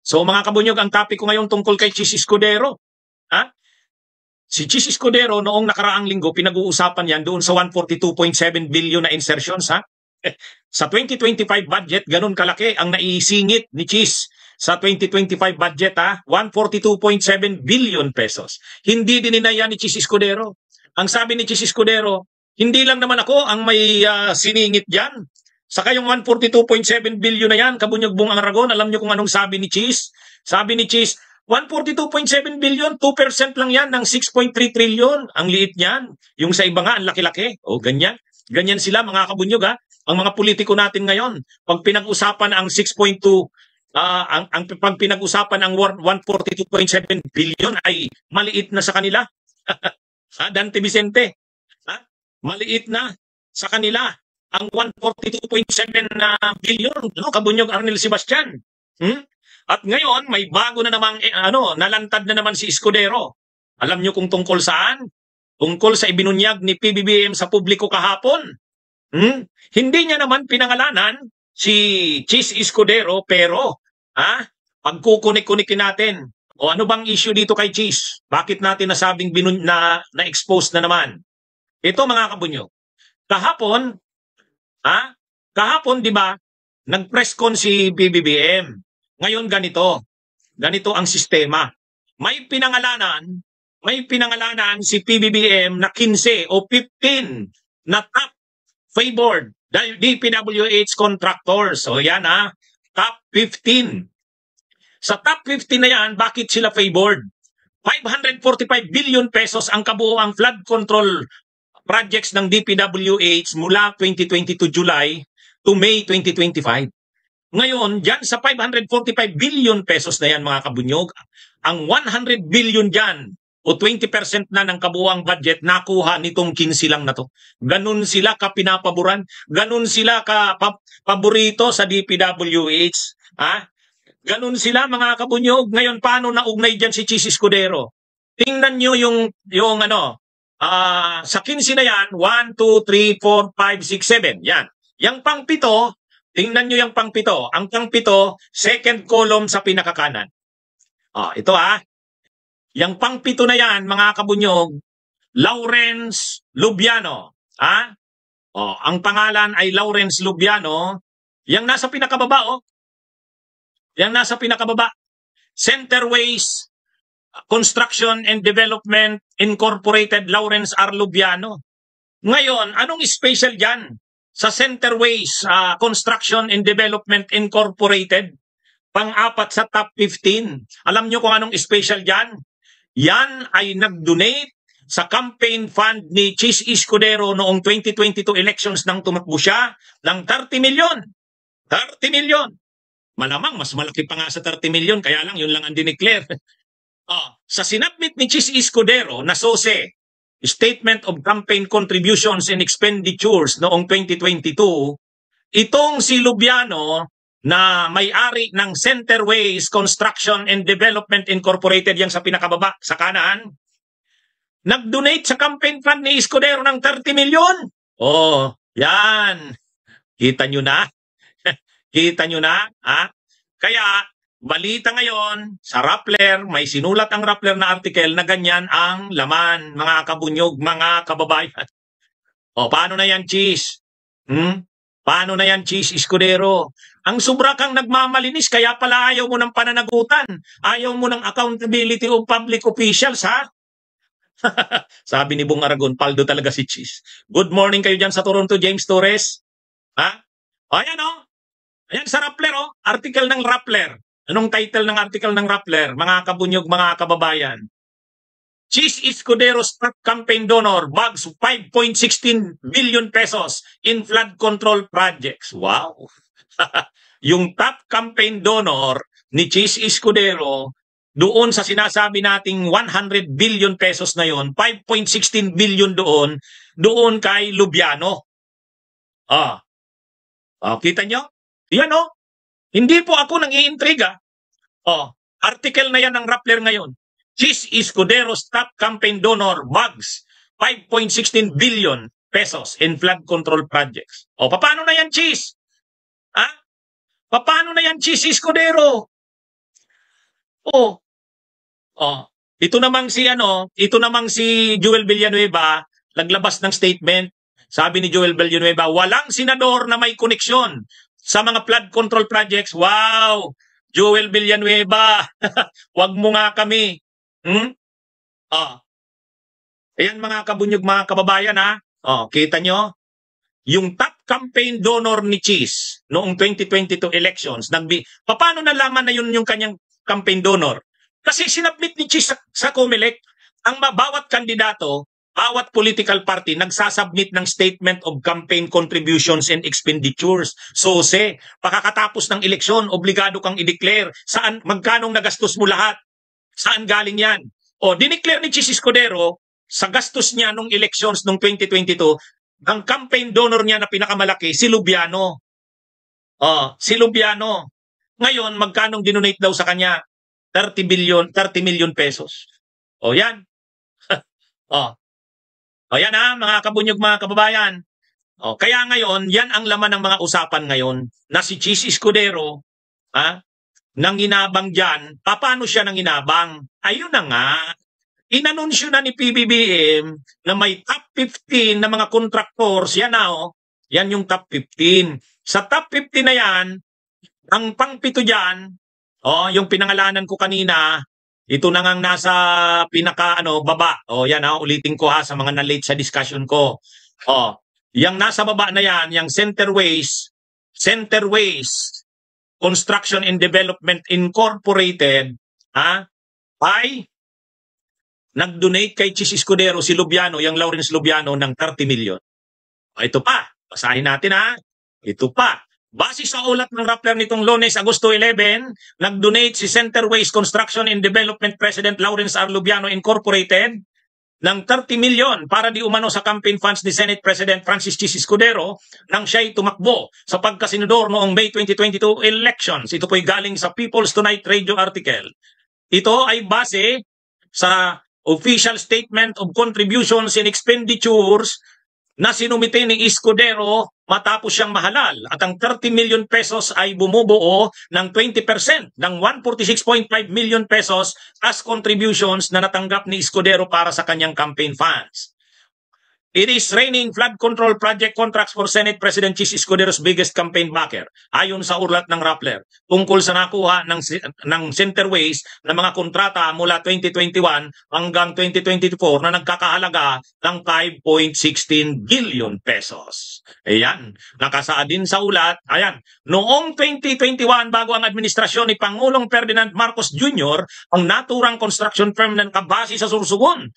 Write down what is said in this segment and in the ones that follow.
So mga kabunyog, ang topic ko ngayon tungkol kay Chis Escudero. Ha? Si Chis Escudero noong nakaraang linggo, pinag-uusapan yan doon sa 142.7 billion na insertions. Ha? Sa 2025 budget, ganun kalaki ang naisingit ni Chis sa 2025 budget. 142.7 billion pesos. Hindi dininaya ni Chis Escudero. Ang sabi ni Chis Escudero, hindi lang naman ako ang may siningit dyan. Saka yung 142.7 billion na yan, Kabunyog Bong Aragon, alam nyo kung anong sabi ni Chis? Sabi ni Chis, 142.7 billion, 2% lang yan ng 6.3 trillion. Ang liit niyan. Yung sa iba nga, ang laki-laki. O, ganyan. Ganyan sila, mga Kabunyog, ha? Ang mga politiko natin ngayon, pag pinag-usapan ang 6.2, pag pinag-usapan ang 142.7 billion ay maliit na sa kanila. Dante Vicente, maliit na sa kanila ang 142.7 billion, no? Kabunyog Arnel Sebastian. At ngayon, may bago na namang, nalantad na naman si Escudero. Alam nyo kung tungkol saan? Tungkol sa ibinunyag ni PBBM sa publiko kahapon. Hindi niya naman pinangalanan si Chis Escudero, pero, pagkukunik-kunikin natin, o ano bang issue dito kay Chis? Bakit natin nasabing na-expose na naman? Ito mga kabunyog. Kahapon, di ba, nag-press con si PBBM. Ngayon ganito. Ganito ang sistema. May pinangalanan si PBBM na 15 o 15 na top favored DPWH contractors. So yan top 15. Sa top 15 na yan, bakit sila favored? 545 billion pesos ang kabuoang flood control projects ng DPWH mula 2022 July to May 2025. Ngayon, dyan sa 545 billion pesos na yan, mga kabunyog, ang 100 billion dyan o 20% na ng kabuoang budget nakuha nitong 15 lang na to. Ganun sila kapinapaboran, ganun sila kapaborito sa DPWH. Ganun sila, mga kabunyog. Ngayon, paano naugnay dyan si Chis Escudero? Tingnan nyo sa 15 na yan, 1, 2, 3, 4, 5, 6, 7. Yan. Yang pang-7, tingnan nyo yung pang-7. Ang pang-7, second column sa pinakakanan. Ito Yang pang-7 na yan, mga kabunyog, Lawrence Lubiano. Ang pangalan ay Lawrence Lubiano. Yang nasa pinakababa, Yang nasa pinakababa. Centerways Construction and Development Incorporated, Lawrence R. Lubiano. Ngayon, anong special dyan sa Centerways Construction and Development Incorporated? Pang-4 sa top 15. Alam nyo kung anong special dyan? Yan ay nag-donate sa campaign fund ni Chis Escudero noong 2022 elections nang tumakbo siya ng 30 million. 30 million. Malamang, mas malaki pa nga sa 30 million, kaya lang, yun lang ang dineclare. Sa sinabmit ni Chis Escudero na SOSE, Statement of Campaign Contributions and Expenditures noong 2022, itong si Lubiano na may-ari ng Centerways Construction and Development Incorporated, yang sa pinakababa, sa kanan, nag-donate sa campaign fund ni Escudero ng 30 million. Yan. Kita nyo na? Kita nyo na? Kaya, balita ngayon, sa Rappler, may sinulat ang Rappler na article na ganyan ang laman, mga kabunyog, mga kababayan. Paano na yan, Chis? Paano na yan, Chis Escudero? Ang sobra kang nagmamalinis, kaya pala ayaw mo ng pananagutan. Ayaw mo ng accountability of public officials, ha? Sabi ni Bong Aragon, paldo talaga si Chis. Good morning kayo dyan sa Toronto, James Torres. Ayan, Ayan sa Rappler, article ng Rappler. Anong title ng article ng Rappler? Mga kabunyog, mga kababayan. Chis Escudero's top campaign donor bags 5.16 billion pesos in flood control projects. Wow! Yung top campaign donor ni Chis Escudero, doon sa sinasabi nating 100 billion pesos na yon, 5.16 billion doon kay Lubiano. Kita nyo? Yan Hindi po ako nang-iintriga. Article na yan ng Rappler ngayon. Chis Escudero's top campaign donor bags 5.16 billion pesos in flood control projects. Paano na yan, Chis? Paano na yan, Chis Escudero? Oh, oh. Ito namang si Joel Villanueva, naglabas ng statement. Sabi ni Joel Villanueva, walang senador na may koneksyon sa mga flood control projects. Wow! Joel Villanueva, wag mo nga kami. Hmm? Oh. Ayan mga kabunyog, mga kababayan ha. Oh, kita nyo? Yung top campaign donor ni Cheese noong 2022 elections, paano nalaman na yun yung kanyang campaign donor? Kasi sinabmit ni Cheese sa COMELEC, bawat kandidato, bawat political party, nagsasubmit ng statement of campaign contributions and expenditures. So, pakakatapos ng eleksyon, obligado kang i-declare magkanong nagastos mo lahat. Saan galing yan? O, dineclare ni Cheese Escudero, sa gastos niya nung elections nung 2022, ang campaign donor niya na pinakamalaki, si Lubiano. Si Lubiano. Ngayon, magkanong dinonate daw sa kanya? 30 million pesos. Yan. Yan ha, mga kabunyog, mga kababayan. Kaya ngayon, yan ang laman ng mga usapan ngayon na si Cheese Escudero, nanginabang dyan. Paano siya nanginabang? Ayun na nga. Inanunsyo na ni PBBM na may top 15 na mga contractors. Yan na Yan yung top 15. Sa top 15 na yan, ang pangpito dyan, yung pinangalanan ko kanina, ito na ngang nasa baba. Yan ulitin ko sa mga na-late sa discussion ko. Yung nasa baba na yan, yung Centerways Construction and Development Incorporated, ay nag-donate kay Cheese Escudero si Lubiano, yung Lawrence Lubiano, ng 30 million. Ito pa, basahin natin Ito pa. Base sa ulat ng Rappler nitong Lunes, Agosto 11, nag-donate si Centerways Construction and Development President Lawrence R. Lubiano Incorporated ng 30 million para di umano sa campaign funds ni Senate President Francis Cheese Escudero nang siya'y tumakbo sa pagkasenador noong May 2022 elections. Ito po'y galing sa People's Tonight Radio article. Ito ay base sa official statement of contributions and expenditures na sinumite ni Escudero matapos siyang mahalal. At ang 30 million pesos ay bumubuo ng 20% ng 146.5 million pesos as contributions na natanggap ni Escudero para sa kanyang campaign funds. It is raining flood control project contracts for Senate President Cheese Escudero's biggest campaign backer. Ayon sa ulat ng Rappler, tungkol sa nakuha ng Centerways na mga kontrata mula 2021 hanggang 2024 na nagkakahalaga ng 5.16 billion pesos. Ayan, nakasaad din sa ulat. Ayan, noong 2021 bago ang administrasyon ni Pangulong Ferdinand Marcos Jr., ang naturang construction firm na nakabase sa Sorsogon.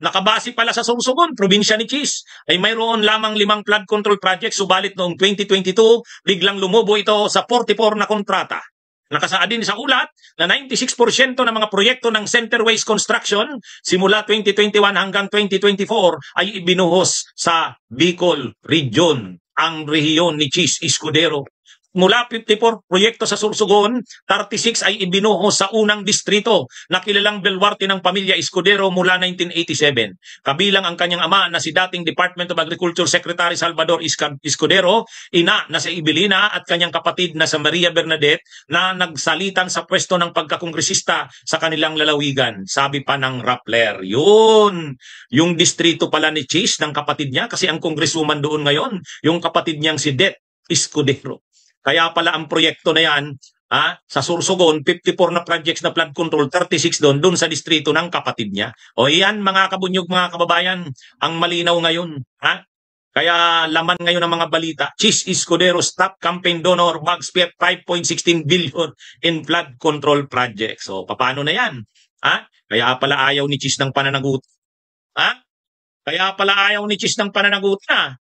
Nakabase pala sa Sorsogon, probinsya ni Cheese, ay mayroon lamang 5 flood control projects, subalit noong 2022, biglang lumubo ito sa 44 na kontrata. Nakasaad din sa ulat na 96% ng mga proyekto ng Centerways Construction simula 2021 hanggang 2024 ay ibinuhos sa Bicol Region, ang rehiyon ni Cheese Escudero. Mula 54 proyekto sa Sorsogon, 36 ay ibinuhos sa unang distrito na kilalang belwarte ng pamilya Escudero mula 1987. Kabilang ang kanyang ama na si dating Department of Agriculture Secretary Salvador Escudero, ina na si Ibelina at kanyang kapatid na si Maria Bernadette na nagsalitan sa pwesto ng pagkakongresista sa kanilang lalawigan. Sabi pa ng Rappler, yun, yung distrito pala ni Cheese ng kapatid niya kasi ang kongresuman doon ngayon, yung kapatid niyang si Det Escudero. Kaya pala ang proyekto na yan, sa Sorsogon, 54 na projects na flood control, 36 doon sa distrito ng kapatid niya. Yan mga kabunyog, mga kababayan, ang malinaw ngayon. Kaya laman ngayon ng mga balita, Cheese Escudero's top campaign donor bags 5.16 billion in flood control projects. So, paano na yan? Kaya pala ayaw ni Cheese ng pananagot. Kaya pala ayaw ni Cheese ng pananagot na.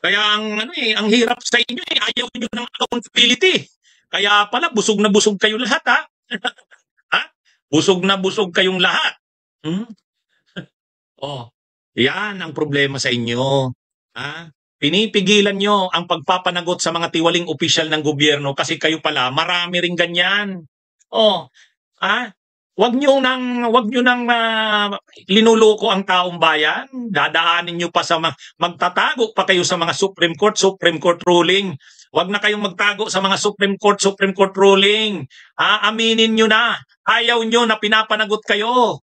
Kaya ang hirap sa inyo ayaw niyo ng accountability. Kaya pala busog na busog kayo lahat Busog na busog kayong lahat. Yan ang problema sa inyo. Pinipigilan nyo ang pagpapanagot sa mga tiwaling opisyal ng gobyerno kasi kayo pala marami ring ganyan. Wag niyo nang linuloko ang taong bayan. Dadaanin niyo pa sa magtatago pa kayo sa mga Supreme Court ruling. Wag na kayong magtago sa mga Supreme Court ruling. Aminin niyo na. Ayaw niyo na pinapanagot kayo.